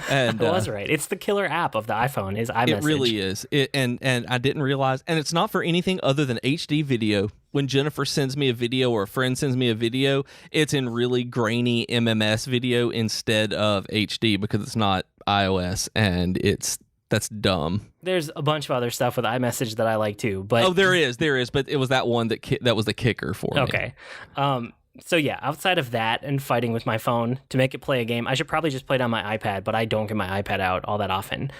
And, I was right. It's the killer app of the iPhone is iMessage. It really is. And I didn't realize, and it's not for anything other than HD video. When Jennifer sends me a video or a friend sends me a video, it's in really grainy MMS video instead of HD because it's not iOS, and that's dumb. There's a bunch of other stuff with iMessage that I like too, but there is, but it was that one that was the kicker for me. Okay. So yeah, outside of that and fighting with my phone to make it play a game, I should probably just play it on my iPad, but I don't get my iPad out all that often.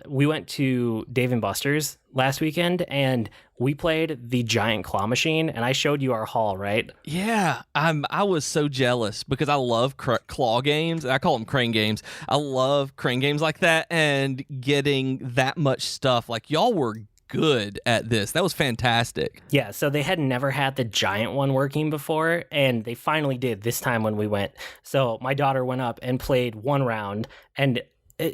We went to Dave & Buster's last weekend, and we played the giant claw machine, and I showed you our haul, right? Yeah, I was so jealous because I love claw games. I call them crane games. I love crane games like that, and getting that much stuff. Like, y'all were good at this. That was fantastic. Yeah, so they had never had the giant one working before, and they finally did this time when we went. So my daughter went up and played one round, and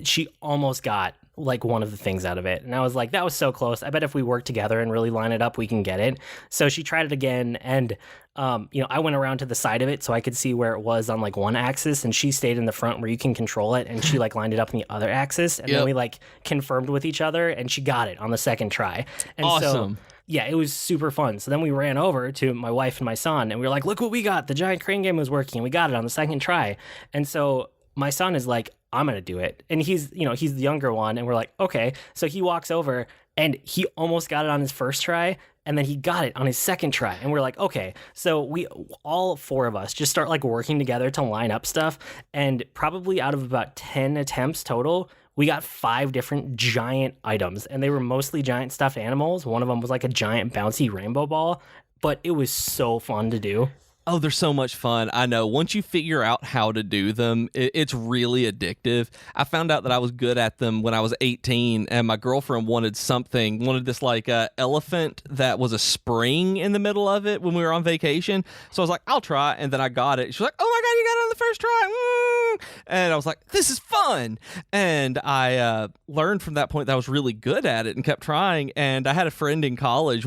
she almost got like one of the things out of it. And I was like, that was so close. I bet if we work together and really line it up, we can get it. So she tried it again, and I went around to the side of it so I could see where it was on like one axis, and she stayed in the front where you can control it, and she like lined it up in the other axis, and then we like confirmed with each other, and she got it on the second try. And awesome. So, yeah, it was super fun. So then we ran over to my wife and my son, and we were like, look what we got. The giant crane game was working. We got it on the second try. And so my son is like, I'm going to do it. And he's the younger one. And we're like, okay. So he walks over, and he almost got it on his first try. And then he got it on his second try. And we're like, okay. So we, all 4 of us, just start like working together to line up stuff. And probably out of about 10 attempts total, we got 5 different giant items. And they were mostly giant stuffed animals. One of them was like a giant bouncy rainbow ball. But it was so fun to do. Oh, they're so much fun. I know. Once you figure out how to do them, it's really addictive. I found out that I was good at them when I was 18, and my girlfriend wanted this like elephant that was a spring in the middle of it when we were on vacation. So I was like, I'll try, and then I got it. She was like, oh my God, you got it on the first try. And I was like, this is fun. And I learned from that point that I was really good at it and kept trying. And I had a friend in college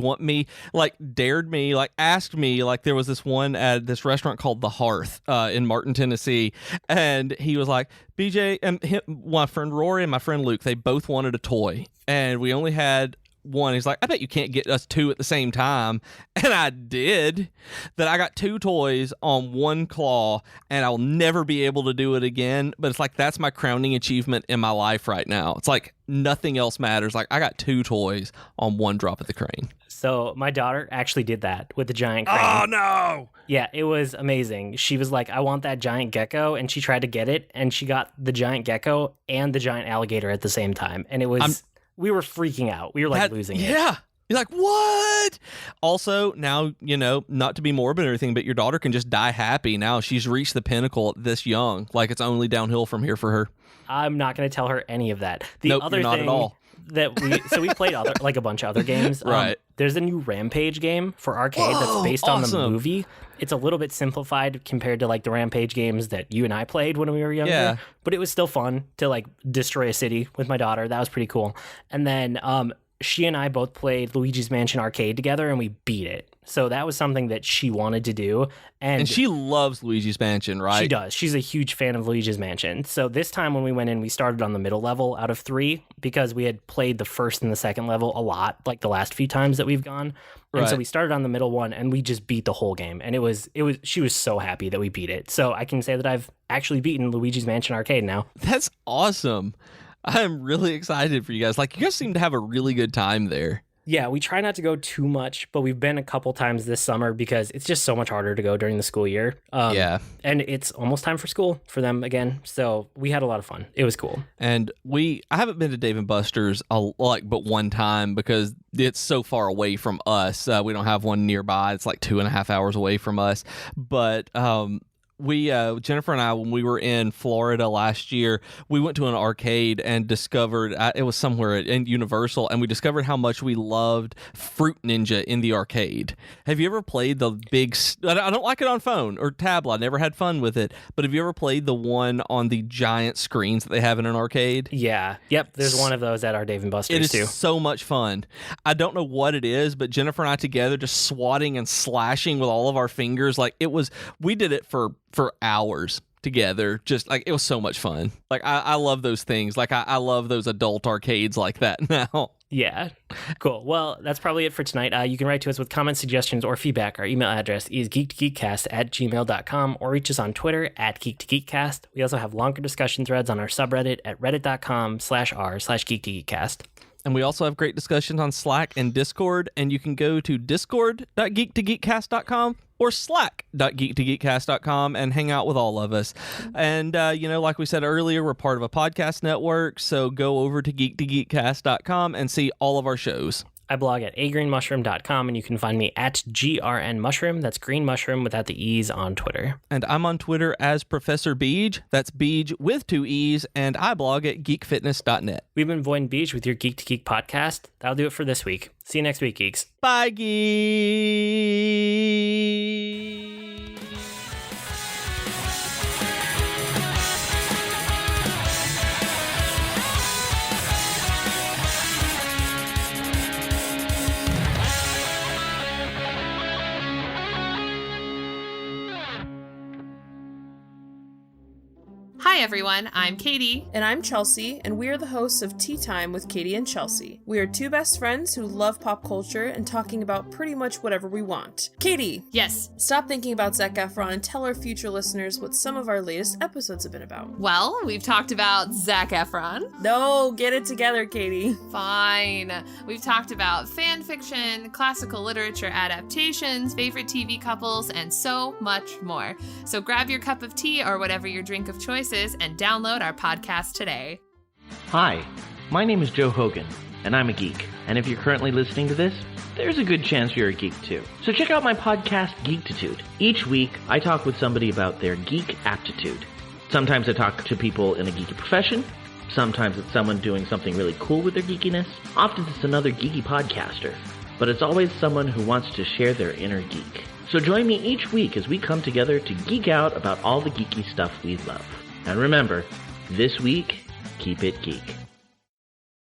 dared me, asked me, there was this one at this restaurant called The Hearth in Martin, Tennessee. And he was like, BJ, and my friend Rory and my friend Luke, they both wanted a toy. And we only had one. He's like, I bet you can't get us 2 at the same time. And I did. That I got 2 toys on one claw, and I'll never be able to do it again. But it's like, that's my crowning achievement in my life right now. It's like nothing else matters. Like, I got 2 toys on one drop of the crane. So my daughter actually did that with the giant crane. Oh, no! Yeah, it was amazing. She was like, I want that giant gecko, and she tried to get it, and she got the giant gecko and the giant alligator at the same time. And it was... we were freaking out. We were like losing it. Yeah. You're like, what? Also, now, not to be morbid or anything, but your daughter can just die happy. Now she's reached the pinnacle this young. Like, it's only downhill from here for her. I'm not going to tell her any of that. Nope, you're not at all. We played a bunch of other games. Right. There's a new Rampage game for arcade that's based on the movie. It's a little bit simplified compared to like the Rampage games that you and I played when we were younger. Yeah. But it was still fun to like destroy a city with my daughter. That was pretty cool. And then she and I both played Luigi's Mansion Arcade together, and we beat it. So that was something that she wanted to do. And she loves Luigi's Mansion, right? She does. She's a huge fan of Luigi's Mansion. So this time when we went in, we started on the middle level out of 3 because we had played the first and the second level a lot, like the last few times that we've gone. And so we started on the middle one and we just beat the whole game. And she was so happy that we beat it. So I can say that I've actually beaten Luigi's Mansion Arcade now. That's awesome. I'm really excited for you guys. Like, you guys seem to have a really good time there. Yeah, we try not to go too much, but we've been a couple times this summer because it's just so much harder to go during the school year. And it's almost time for school for them again. So we had a lot of fun. It was cool. And I haven't been to Dave & Buster's but one time because it's so far away from us. We don't have one nearby. It's like 2.5 hours away from us. But Jennifer and I, when we were in Florida last year, we went to an arcade and discovered, it was somewhere in Universal, and we discovered how much we loved Fruit Ninja in the arcade. Have you ever played the big, I don't like it on phone or tablet, I never had fun with it, but have you ever played the one on the giant screens that they have in an arcade? Yeah. Yep. There's one of those at our Dave & Buster's too. It is so much fun. I don't know what it is, but Jennifer and I together just swatting and slashing with all of our fingers, we did it for hours together. Just like, it was so much fun. Like, I love those things. Like, I love those adult arcades like that now. Yeah. Cool. Well, that's probably it for tonight. You can write to us with comments, suggestions, or feedback. Our email address is geek2geekcast@gmail.com, or reach us on Twitter @geek2geekcast. We also have longer discussion threads on our subreddit at reddit.com/r/geek2geekcast. And we also have great discussions on Slack and Discord, and you can go to discord.geek2geekcast.com or slack.geek2geekcast.com and hang out with all of us. And, like we said earlier, we're part of a podcast network, so go over to geek2geekcast.com and see all of our shows. I blog at agreenmushroom.com, and you can find me at grnmushroom. That's green mushroom without the E's on Twitter. And I'm on Twitter as Professor Beej. That's Beej with 2 E's, and I blog at geekfitness.net. We've been Void and Beej with your Geek to Geek podcast. That'll do it for this week. See you next week, geeks. Bye, geeks. Hi everyone, I'm Katie. And I'm Chelsea, and we are the hosts of Tea Time with Katie and Chelsea. We are 2 best friends who love pop culture and talking about pretty much whatever we want. Katie! Yes? Stop thinking about Zac Efron and tell our future listeners what some of our latest episodes have been about. Well, we've talked about Zac Efron. No, get it together, Katie. Fine. We've talked about fan fiction, classical literature adaptations, favorite TV couples, and so much more. So grab your cup of tea or whatever your drink of choice is and download our podcast today. Hi, my name is Joe Hogan, and I'm a geek. And if you're currently listening to this, there's a good chance you're a geek too. So check out my podcast, Geektitude. Each week, I talk with somebody about their geek aptitude. Sometimes I talk to people in a geeky profession. Sometimes it's someone doing something really cool with their geekiness. Often it's another geeky podcaster. But it's always someone who wants to share their inner geek. So join me each week as we come together to geek out about all the geeky stuff we love. And remember, this week, keep it geek.